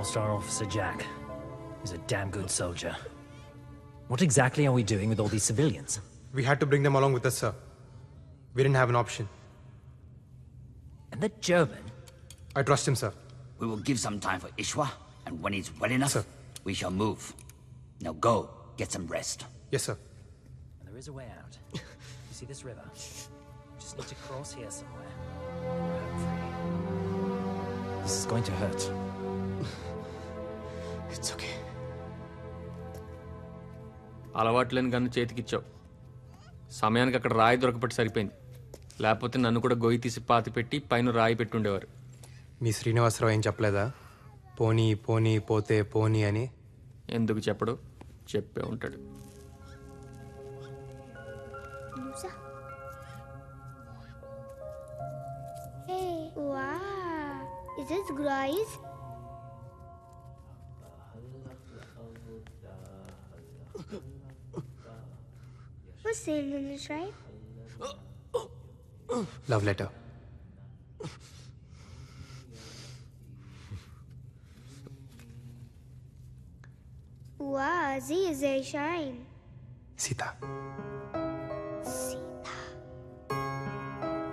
Star Officer Jack. He's a damn good soldier. What exactly are we doing with all these civilians? We had to bring them along with us, sir. We didn't have an option. And the German? I trust him, sir. We will give some time for Ishwa, and when it's well enough, Sir. we shall move. Now go, get some rest. Yes, sir. And there is a way out. You see this river? Just need to cross here somewhere. We're home free. This is going to hurt. It's okay. అలవాట్లేని gun చేతికిచ్చావు. సమయానికి అక్కడ రాయి దొరకపట్టి సరిపోయింది. లేకపోతే నన్ను కూడా గొయ్యి తీసి పాతి పెట్టి పైన రాయి పెట్టుండేవారు. మీ శ్రీనివాసరావు ఏం చెప్పలేదా? పోనీ పోనీ పోతే పోనీ అని. ఎందుకు చెప్పడు? చెప్పే ఉంటాడు. Hey, wow. Is this Grace? What's saying in this, right? Love letter. Wow, Z is a shine. Sita Sita.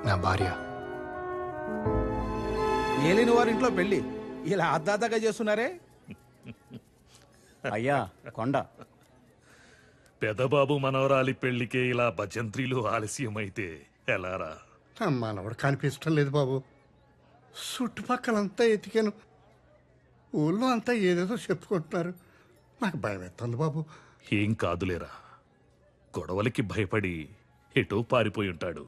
నా భార్య. ఏలిన వారింట్లో పెళ్లి ఇలా అద్దాతగా చేస్తున్నారే. అయ్యా కొండ పెదబాబు మనవరాలి పెళ్లికే ఇలా భజంత్రీలు ఆలస్యమైతే ఎలారా? నా మనవడు కనిపించడం లేదు బాబు. చుట్టుపక్కలంతా ఎతికాను. ఊళ్ళో అంతా ఏదేదో చెప్పుకుంటున్నారు. నాకు భయం ఎత్తుంది బాబు. ఏం కాదులేరా, గొడవలకి భయపడి ఎటో పారిపోయి ఉంటాడు.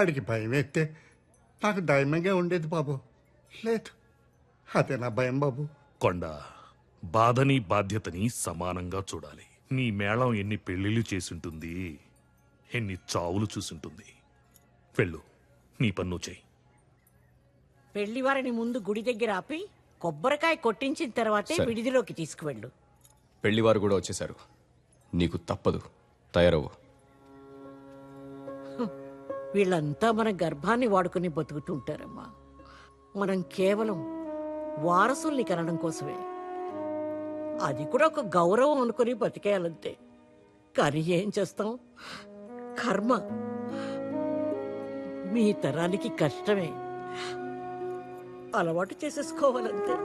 ఆడికి భయం ఎత్తే నాకు ధైర్యంగా ఉండేది బాబు. లేదు, అదే నా భయం బాబు. కొండ, బాధని బాధ్యతని సమానంగా చూడాలి. నీ మేళం ఎన్ని పెళ్లిళ్ళు చేసుంటుంది, ఎన్ని చావులు చూసుంటుంది. వెళ్ళు, నీ పన్ను చెయ్యి. పెళ్లివారిని ముందు గుడి దగ్గర ఆపి కొబ్బరికాయ కొట్టించిన తర్వాతే విడిదిలోకి తీసుకువెళ్ళు. పెళ్లివారు కూడా వచ్చేశారు. నీకు తప్పదు, తయారవ్వు. వీళ్ళంతా మన గర్భాన్ని వాడుకుని బతుకుతుంటారమ్మా. మనం కేవలం వారసుల్ని కనడం కోసమే. అది కూడా ఒక గౌరవం అనుకుని బతికేయాలంతే. కానీ ఏం చేస్తాం, కర్మ. మీ తరానికి కష్టమే, అలవాటు చేసేసుకోవాలంతే.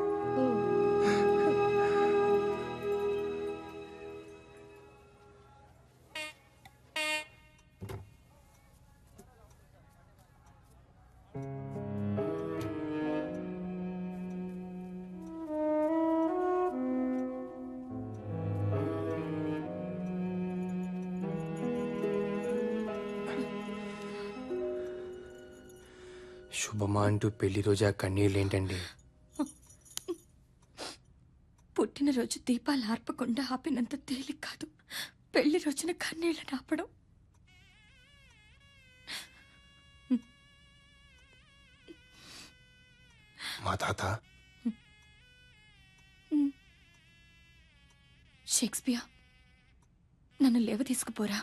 శుభమా అంటూ పెళ్లి రోజా కన్నీళ్ళు ఏంటండి? పుట్టినరోజు దీపాలు ఆర్పకుండా ఆపినంత తేలిక కాదు పెళ్లి రోజున కన్నీళ్ళని ఆపడం. మా తాత షేక్స్పియర్, నన్ను లేవ తీసుకుపోరా.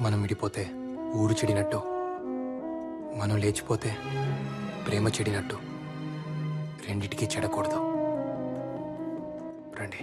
మనం విడిపోతే ఊడు చెడినట్టు, మనం లేచిపోతే ప్రేమ చెడినట్టు. రెండిటికీ చెడకూడదు. రండి.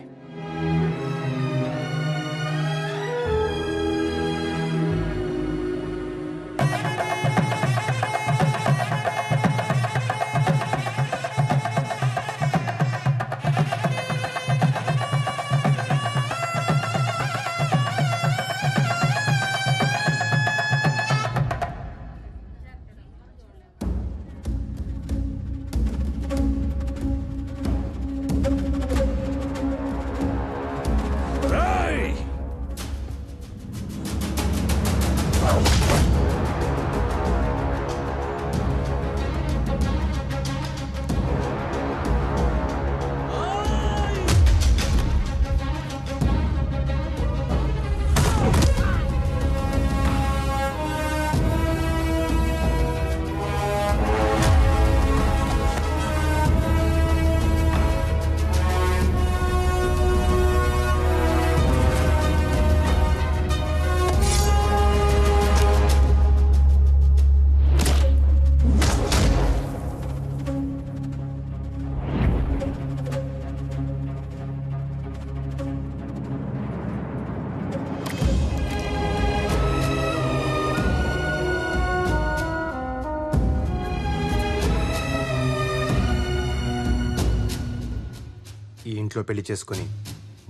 బీచ్లో పెళ్లి చేసుకుని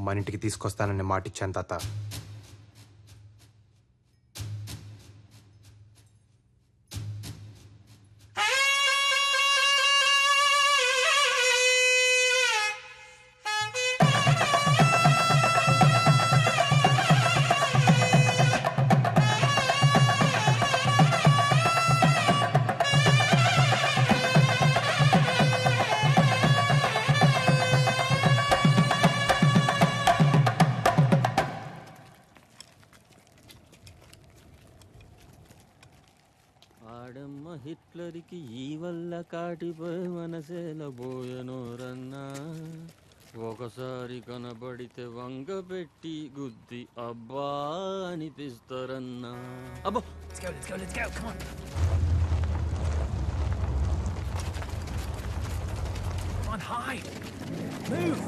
మన ఇంటికి తీసుకొస్తానని మాటిచ్చాను తాత. ఆడమ్మ హిట్లర్కి ఈ వల్ల కాటిపోయి మనసేలబోయనోరన్నా, ఒకసారి కనబడితే వంగ పెట్టి గుద్ది అబ్బా అనిపిస్తారన్నా. అబ్బో, Let's go, come on. Come on, hide. Move.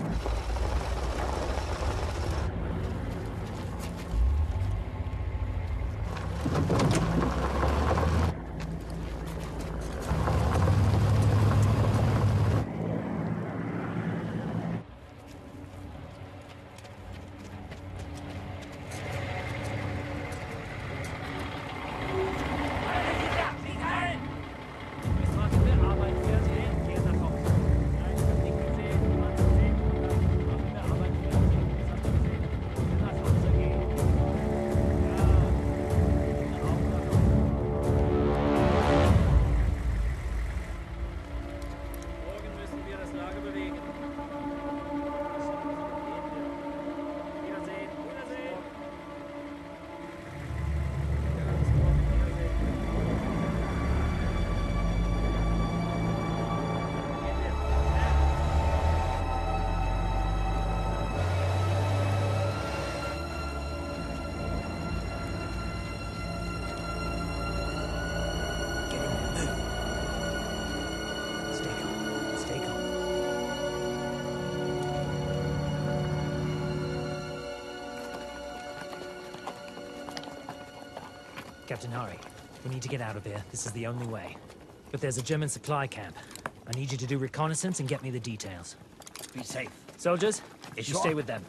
Captain Hari, we need to get out of here. This is the only way. But there's a German supply camp. I need you to do reconnaissance and get me the details. Be safe. Soldiers, you stay with them.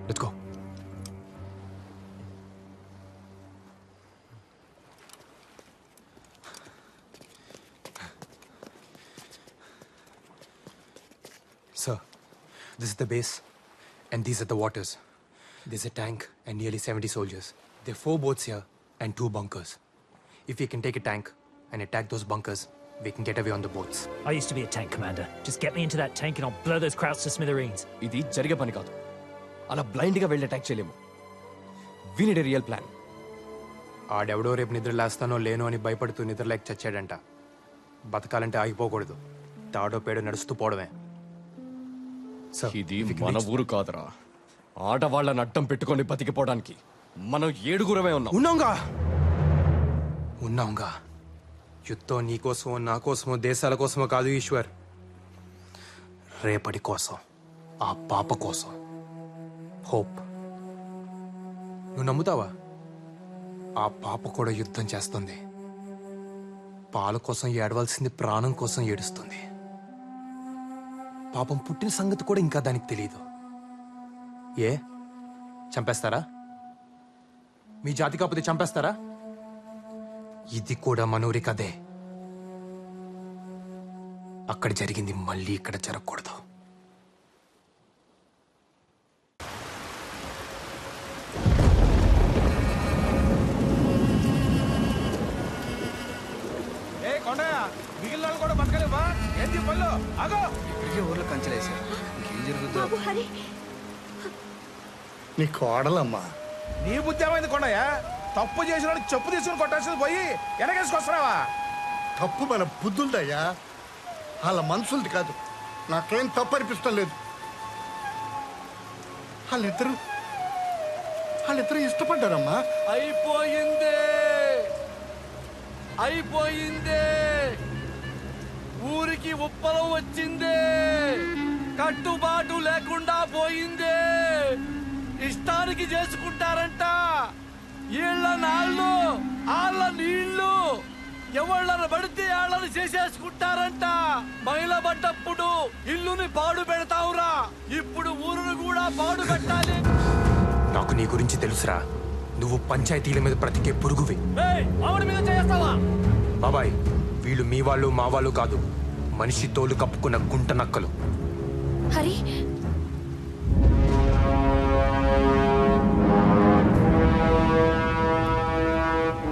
Let's go. Sir, this is the base, and these are the waters. There's a tank and nearly 70 soldiers. There are 4 boats here and 2 bunkers. If we can take a tank and attack those bunkers, we can get away on the boats. I used to be a tank commander. Just get me into that tank and I'll blow those Krauts to smithereens. ఇది జరిగే పని కాదు. అలా బ్లైండ్గా వెళ్ళి attack చేయలేము. We need a real plan. ఆడెవడో రేపు నిద్ర లేస్తానో లేనో అని భయపడుతూ నిద్రలేక చచ్చాడంట. బతకాలంటే ఆగిపోకూడదు. తాడో పేడో నడుస్తూ పోవడమే. ఇది మన ఊరు కాదురా. ఆడవాళ్ళని అడ్డం పెట్టుకొని బతికిపోవడానికి మనం 7గురమే ఉన్నాం. ఉన్నాంగా. యుద్ధం నీకోసమో నా కోసమో దేశాల కోసమో కాదు ఈశ్వర్. రేపటి కోసం, ఆ పాప కోసం. హోప్. నువ్వు నమ్ముతావా? ఆ పాప కూడా యుద్ధం చేస్తుంది. పాల కోసం ఏడవలసింది ప్రాణం కోసం ఏడుస్తుంది. పాపం పుట్టిన సంగతి కూడా ఇంకా దానికి తెలియదు. ఏ చంపేస్తారా? మీ జాతి కాకపోతే చంపేస్తారా? ఇది కూడా మనూరి కదే. అక్కడ జరిగింది మళ్ళీ ఇక్కడ జరగకూడదు. ఏంటి పళ్ళు ఆగో. ఇప్పటికే ఊర్లో కంచెలేసారు ఇంకేం జరుగుతుందో. బాబు హరి నీ కోడలమ్మా. నీ బుద్ధి ఏమైంది కొండయ్యా? తప్పు చేసిన చెప్పు తీసుకుని కొట్టాల్సింది పోయి వెనకేసుకొస్తున్నావా? తప్పు మన బుద్ధులదయ్యా, వాళ్ళ మనసులది కాదు. నాకేం తప్పు అనిపిస్తం లేదు. వాళ్ళిద్దరూ ఇష్టపడ్డారమ్మా. అయిపోయిందే అయిపోయిందే, ఊరికి ఉప్పలం వచ్చిందే, కట్టుబాటు లేకుండా పోయిందే. ఇష్టానికి చేసుకుంటారంట, ఈళ్ళ నాళ్ళు ఆళ్ళ నీళ్లు, ఎవళ్ళని పడితే ఆళ్ళని చేసేసుకుంటారంట. మైల పడ్డప్పుడు ఇల్లుని పాడు పెడతావురా, ఇప్పుడు ఊరును కూడా పాడు పెట్టాలి. నాకు నీ గురించి తెలుసురా. నువ్వు పంచాయతీల మీద బ్రతికే పురుగువి. ఆవిడ మీద చేస్తావా? బాబాయ్, వీళ్ళు మీ వాళ్ళు మా వాళ్ళు కాదు, మనిషి తోలు కప్పుకున్న గుంట నక్కలు. హరి